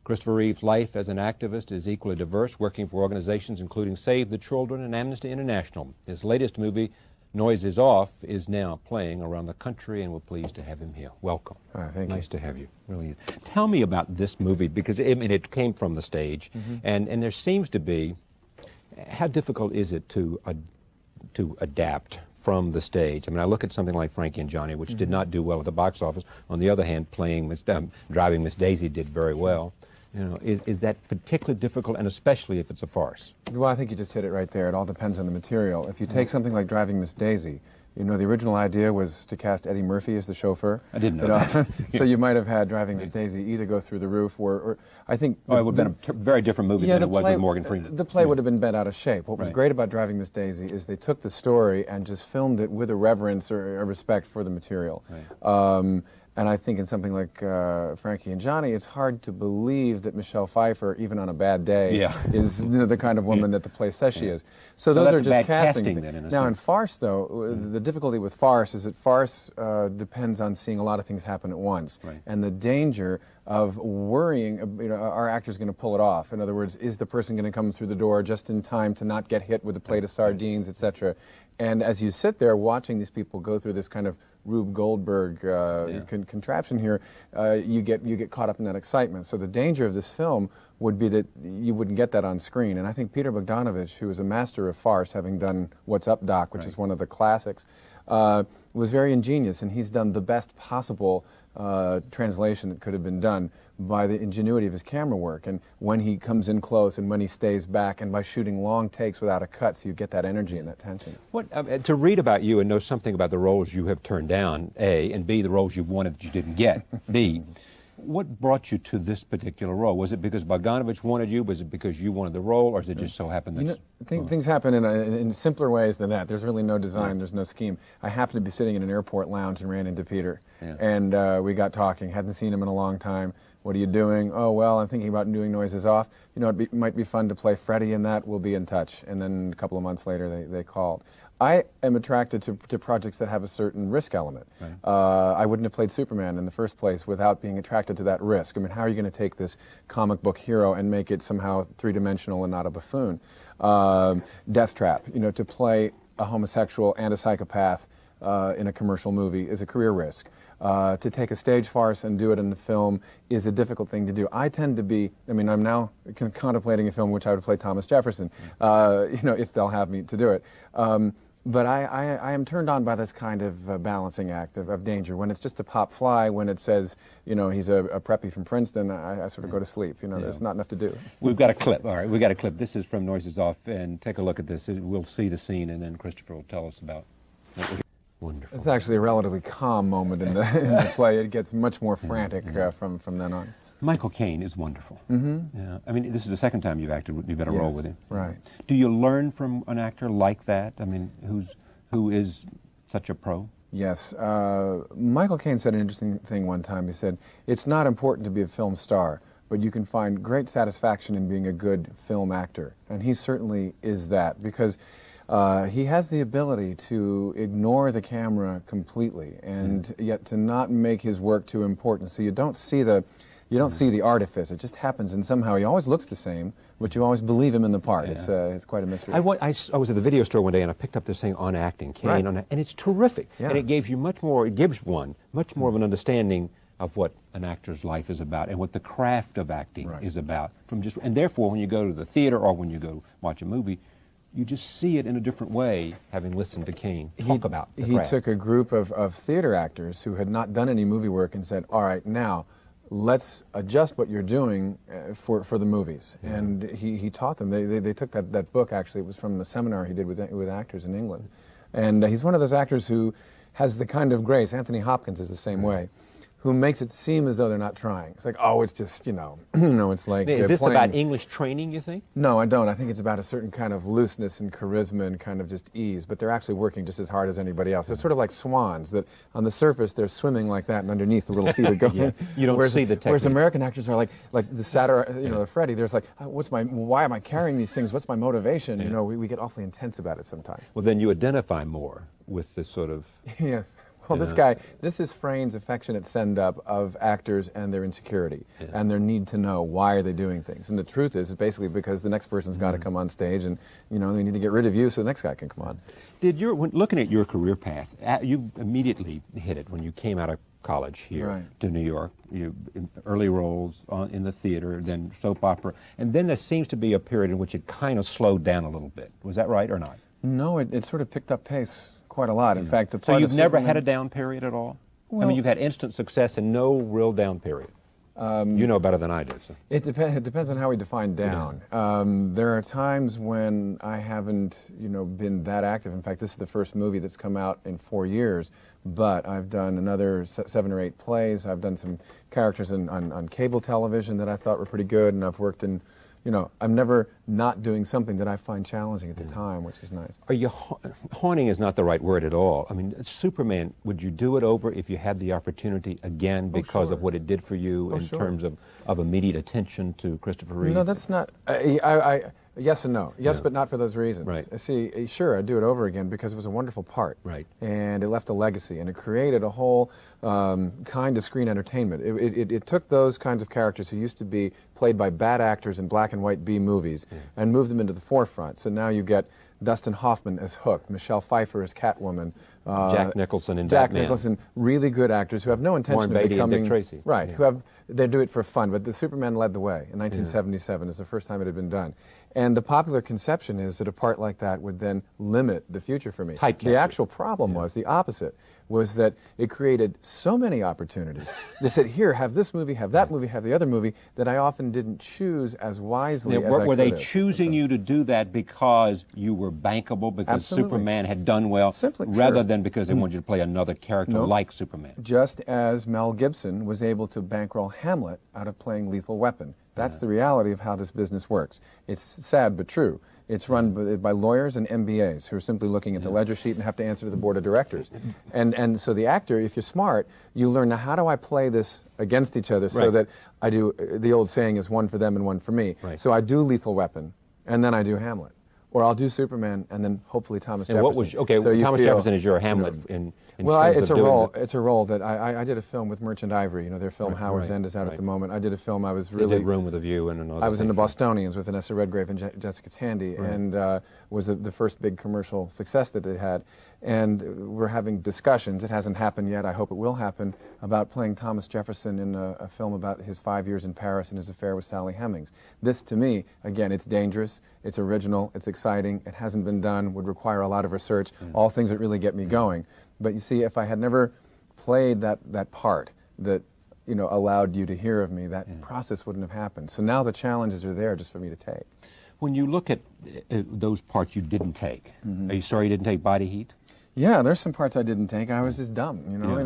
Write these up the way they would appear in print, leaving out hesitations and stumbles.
Christopher Reeve's life as an activist is equally diverse, working for organizations including Save the Children and Amnesty International. His latest movie, Noise is Off, is now playing around the country, and we're pleased to have him here. Welcome. Thank you. Nice to have you. Really is. Tell me about this movie, because I mean, it came from the stage, and there seems to be, how difficult is it to adapt from the stage? I mean, I look at something like Frankie and Johnny, which did not do well at the box office. On the other hand, Driving Miss Daisy did very well. You know, is that particularly difficult, and especially if it's a farce? Well, I think you just hit it right there. It all depends on the material. If you take something like Driving Miss Daisy, you know, the original idea was to cast Eddie Murphy as the chauffeur. I didn't know that. So you might have had Driving Miss Daisy either go through the roof, or I think... it would have been a very different movie than it was with Morgan Freeman. The play would have been bent out of shape. What was great about Driving Miss Daisy is they took the story and just filmed it with a reverence or a respect for the material. And I think in something like Frankie and Johnny, it's hard to believe that Michelle Pfeiffer, even on a bad day, is the kind of woman that the play says she is. So those are just casting. Then, now in farce, though, the difficulty with farce is that farce depends on seeing a lot of things happen at once. And the danger of worrying, you know, are actors going to pull it off? In other words, is the person going to come through the door just in time to not get hit with a plate of sardines, etc.? And as you sit there watching these people go through this kind of Rube Goldberg contraption here, you get caught up in that excitement. So the danger of this film would be that you wouldn't get that on screen. And I think Peter Bogdanovich, who is a master of farce, having done What's Up, Doc, which is one of the classics, was very ingenious, and he's done the best possible translation that could have been done by the ingenuity of his camera work, and when he comes in close and when he stays back, and by shooting long takes without a cut, so you get that energy and that tension. To read about you and know something about the roles you have turned down, A, and B, the roles you've wanted that you didn't get, B, what brought you to this particular role? Was it because Bogdanovich wanted you? Was it because you wanted the role, or does it just so happen that... You know, things happen in simpler ways than that. There's really no design, there's no scheme. I happened to be sitting in an airport lounge and ran into Peter, and we got talking. Hadn't seen him in a long time. What are you doing? Oh, well, I'm thinking about doing Noise is Off. You know, it might be fun to play Freddie in that. We'll be in touch. And then a couple of months later, they called. I am attracted to projects that have a certain risk element. I wouldn't have played Superman in the first place without being attracted to that risk. I mean, how are you going to take this comic book hero and make it somehow three-dimensional and not a buffoon? Death Trap, you know, to play a homosexual and a psychopath in a commercial movie is a career risk. To take a stage farce and do it in the film is a difficult thing to do. I tend to be, I mean, I'm now contemplating a film in which I would play Thomas Jefferson, you know, if they'll have me to do it. But I am turned on by this kind of balancing act of danger. When it's just a pop fly, when it says, you know, he's a preppy from Princeton, I sort of go to sleep. You know, there's not enough to do. We've got a clip. All right, we've got a clip. This is from Noise is Off, and take a look at this. We'll see the scene, and then Christopher will tell us about what we... Wonderful. It's actually a relatively calm moment in the play. It gets much more frantic from then on. Michael Caine is wonderful. Yeah, I mean, this is the second time you've been a role with him. Right. Do you learn from an actor like that? I mean, who is such a pro? Yes. Michael Caine said an interesting thing one time. He said, "It's not important to be a film star, but you can find great satisfaction in being a good film actor." And he certainly is that, because he has the ability to ignore the camera completely, and yet to not make his work too important. So you don't see the artifice. It just happens, and somehow he always looks the same, but you always believe him in the part. It's quite a mystery. I was at the video store one day, and I picked up this thing on acting, Caine, and it's terrific. And it gives you much more of an understanding of what an actor's life is about and what the craft of acting is about. And therefore, when you go to the theater or when you go watch a movie, you just see it in a different way, having listened to Caine talk about the craft. He took a group of theater actors who had not done any movie work and said, all right, now, let's adjust what you're doing for the movies. And he taught them. They took that book, actually. It was from a seminar he did with actors in England. And he's one of those actors who has the kind of grace. Anthony Hopkins is the same way, who makes it seem as though they're not trying. It's like, oh, it's just, you know, it's like... Is this about English training, you think? No, I don't. I think it's about a certain kind of looseness and charisma and kind of just ease, but they're actually working just as hard as anybody else. It's sort of like swans, that on the surface they're swimming like that, and underneath the little feet are going. You don't see the technique. Whereas American actors are like the satyr, you know, Freddie, there's like, why am I carrying these things? What's my motivation? You know, we get awfully intense about it sometimes. Well, then you identify more with this sort of... Yes. well, this is Frayn's affectionate send-up of actors and their insecurity and their need to know why are they doing things. And the truth is, it's basically because the next person's got to come on stage, and they need to get rid of you so the next guy can come on. When looking at your career path, you immediately hit it when you came out of college here to New York. Early roles in the theater, then soap opera, and then there seems to be a period in which it kind of slowed down a little bit. Was that right or not? No, it sort of picked up pace quite a lot. In fact, so you've never had a down period at all? Well, I mean, you've had instant success and no real down period. You know better than I do. So. It depends on how we define down. There are times when I haven't, been that active. In fact, this is the first movie that's come out in 4 years, but I've done another 7 or 8 plays. I've done some characters on cable television that I thought were pretty good, and I've worked in, I'm never not doing something that I find challenging at the time, which is nice. Are you haunting is not the right word at all. I mean, Superman, would you do it over if you had the opportunity again because of what it did for you in terms of immediate attention to Christopher Reeve? No, that's not. Yes and no. Yes, but not for those reasons. Right. See, sure, I'd do it over again because it was a wonderful part. Right. And it left a legacy, and it created a whole kind of screen entertainment. It took those kinds of characters who used to be played by bad actors in black and white B movies and moved them into the forefront. So now you get Dustin Hoffman as Hook, Michelle Pfeiffer as Catwoman, Jack Nicholson in Batman. Jack Nicholson, really good actors who have no intention Warren of Beatty becoming... and Dick Tracy. Right, they do it for fun, but the Superman led the way in 1977. It was the first time it had been done. And the popular conception is that a part like that would then limit the future for me. The actual problem was the opposite, was that it created so many opportunities. They said, here, have this movie, have that movie, have the other movie, that I often didn't choose as wisely as I could have. Were they choosing you to do that because you were bankable, because Superman had done well, rather than because they wanted you to play another character like Superman? Just as Mel Gibson was able to bankroll Hamlet out of playing Lethal Weapon. That's the reality of how this business works. It's sad but true. It's run by lawyers and MBAs who are simply looking at the ledger sheet and have to answer to the board of directors. And so the actor, if you're smart, you learn, now how do I play this against each other so that I do, the old saying is one for them and one for me. So I do Lethal Weapon, and then I do Hamlet. Or I'll do Superman, and then hopefully Thomas Jefferson. What was, so Thomas Jefferson is your Hamlet in it's a role. It's a role that I did a film with Merchant Ivory. Their film Howard's End is out at the moment. I did a film. I was really. They did Room with a View and another. I was in The Bostonians with Vanessa Redgrave and Jessica Tandy, and was the first big commercial success that they had. And we're having discussions. It hasn't happened yet. I hope it will happen, about playing Thomas Jefferson in a film about his 5 years in Paris and his affair with Sally Hemings. This, to me, again, it's dangerous. It's original. It's exciting. It hasn't been done. Would require a lot of research. All things that really get me going. But you see, if I had never played that part that allowed you to hear of me, that process wouldn't have happened. So now the challenges are there just for me to take. When you look at those parts you didn't take, are you sorry you didn't take Body Heat? Yeah, there's some parts I didn't take. I was just dumb,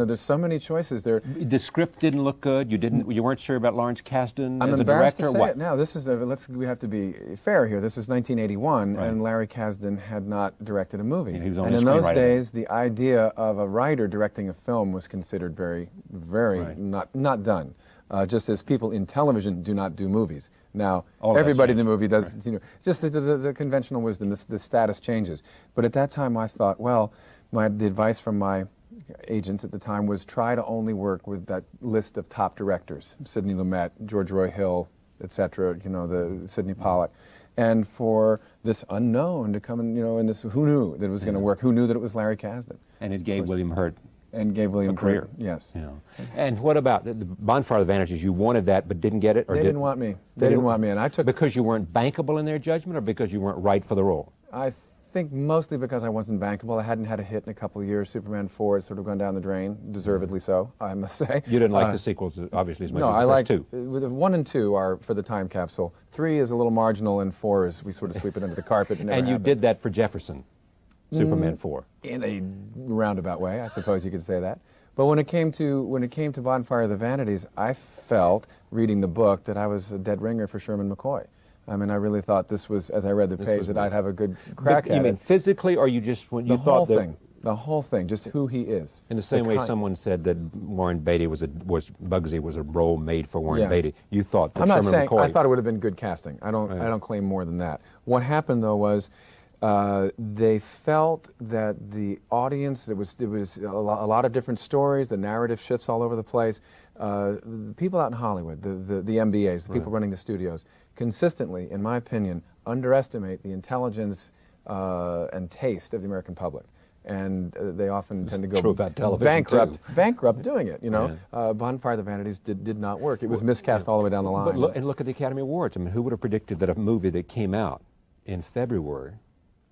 there's so many choices there. The script didn't look good. You weren't sure about Lawrence Kasdan as a embarrassed director. to say it now. This is we have to be fair here. This is 1981, and Larry Kasdan had not directed a movie. He was only and in a those screenwriter. days, the idea of a writer directing a film was considered very, very not done. Just as people in television do not do movies. Now, everybody in the movie does, just the conventional wisdom, the status changes. But at that time, I thought, well, the advice from my agents at the time was try to only work with that list of top directors, Sidney Lumet, George Roy Hill, etc., the Sidney Pollack. And for this unknown to come in, and this, who knew that it was going to work? Who knew that it was Larry Kasdan? And it gave William Hurt a career. Yes. Yeah. And what about the Bonfire of the Vanities? You wanted that but didn't get it? Or they didn't want me. They didn't want me. And I took... Because you weren't bankable in their judgment, or because you weren't right for the role? I think mostly because I wasn't bankable. I hadn't had a hit in a couple of years. Superman 4 had sort of gone down the drain, deservedly so, I must say. You didn't like the sequels, obviously, as much as the first two. No, 1 and 2 are for the time capsule. 3 is a little marginal, and 4 is we sort of sweep it under the carpet. And you did that for Jefferson, Superman 4. In a roundabout way, I suppose you could say that. But when it came to Bonfire of the Vanities, I felt, reading the book, that I was a dead ringer for Sherman McCoy. I mean, I really thought this was, as I read the page, that I'd have a good crack at it. You mean physically, or you just when you thought that the whole thing, just who he is. In the same way, someone said that Warren Beatty Bugsy was a role made for Warren Beatty. You thought that Sherman McCoy. I thought it would have been good casting. I don't claim more than that. What happened though was, They felt that the audience, there was a lot of different stories, the narrative shifts all over the place. The people out in Hollywood, the MBAs, the people running the studios, consistently, in my opinion, underestimate the intelligence and taste of the American public. And they often tend to go true about television bankrupt doing it. You know, Bonfire of the Vanities did not work. It was miscast all the way down the line. But look at the Academy Awards. I mean, who would have predicted that a movie that came out in February,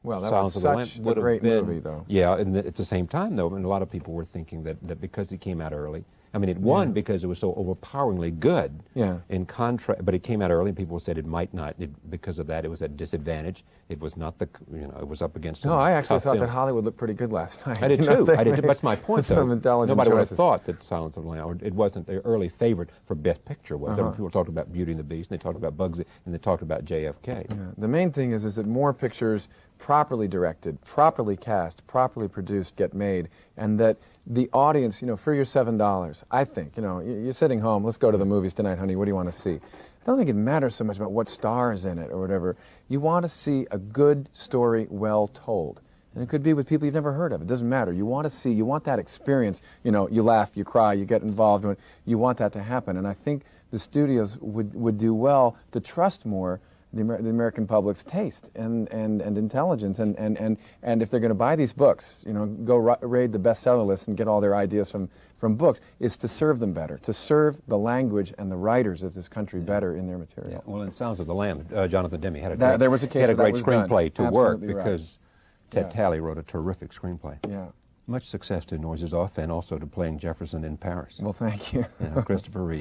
well, that Silence was of the such Lambs, a great movie, though. Yeah, and at the same time, though, and a lot of people were thinking that because it came out early, I mean, it won because it was so overpoweringly good. Yeah. In contrast, but it came out early, and people said it might not. Because of that, it was at disadvantage. It was not it was up against. No, I actually thought film. that Hollywood looked pretty good last night. I did too. I did. That's my point, though. Nobody would have choices. thought that Silence of the Lambs, or it wasn't the early favorite for Best Picture. Was people talked about Beauty and the Beast, and they talked about Bugsy, and they talked about JFK. Yeah. The main thing is that more pictures, properly directed, properly cast, properly produced, get made, and that the audience, for your $7, I think, you're sitting home, let's go to the movies tonight, honey, what do you want to see? I don't think it matters so much about what star is in it or whatever. You want to see a good story well told. And it could be with people you've never heard of. It doesn't matter. You want that experience. You laugh, you cry, you get involved. You want that to happen. And I think the studios would do well to trust more the American public's taste and intelligence, and if they're going to buy these books, go raid the bestseller list and get all their ideas from books, is to serve them better, to serve the language and the writers of this country better in their material. Yeah. Well, in Sounds of the Lambs, Jonathan Demme had a great screenplay to work because Ted Talley wrote a terrific screenplay. Yeah. Much success to Noises Off and also to playing Jefferson in Paris. Well, thank you. Christopher Reeve.